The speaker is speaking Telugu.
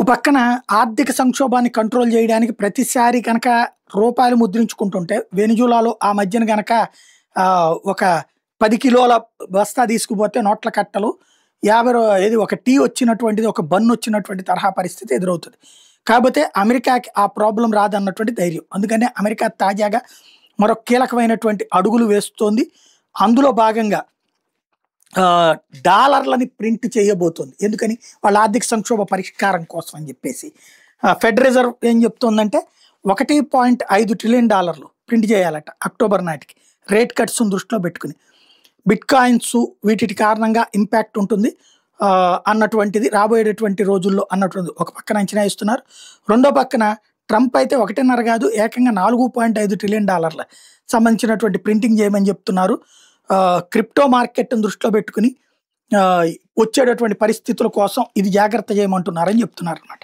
ఓ పక్కన ఆర్థిక సంక్షోభాన్ని కంట్రోల్ చేయడానికి ప్రతిసారి కనుక రూపాయలు ముద్రించుకుంటుంటే వెనిజులాలో ఆ మధ్యన గనక ఒక 10 కిలోల బస్తా తీసుకుపోతే నోట్ల కట్టలు 50 ఏది ఒక టీ వచ్చినటువంటిది ఒక బన్ వచ్చినటువంటి తరహా పరిస్థితి ఎదురవుతుంది. కాకపోతే అమెరికాకి ఆ ప్రాబ్లం రాదన్నటువంటి ధైర్యం. అందుకనే అమెరికా తాజాగా మరో కీలకమైనటువంటి అడుగులు వేస్తోంది. అందులో భాగంగా డాలర్లని ప్రింట్ చేయబోతుంది. ఎందుకని? వాళ్ళ ఆర్థిక సంక్షోభ పరిష్కారం కోసం అని చెప్పేసి. ఫెడ్ రిజర్వ్ ఏం చెప్తోందంటే $1.5 ట్రిలియన్ ప్రింట్ చేయాలట అక్టోబర్ నాటికి, రేట్ కట్స్ దృష్టిలో పెట్టుకుని. బిట్ కాయిన్స్ వీటి కారణంగా ఇంపాక్ట్ ఉంటుంది అన్నటువంటిది రాబోయేటటువంటి రోజుల్లో అన్నటువంటి ఒక పక్కన అంచనా ఇస్తున్నారు. రెండో పక్కన ట్రంప్ అయితే 1.5 కాదు, ఏకంగా $4.5 ట్రిలియన్ సంబంధించినటువంటి ప్రింటింగ్ చేయమని చెప్తున్నారు. క్రిప్టో మార్కెట్ని దృష్టిలో పెట్టుకుని వచ్చేటటువంటి పరిస్థితుల కోసం ఇది జాగ్రత్త చేయమంటున్నారని చెప్తున్నారు అన్నమాట.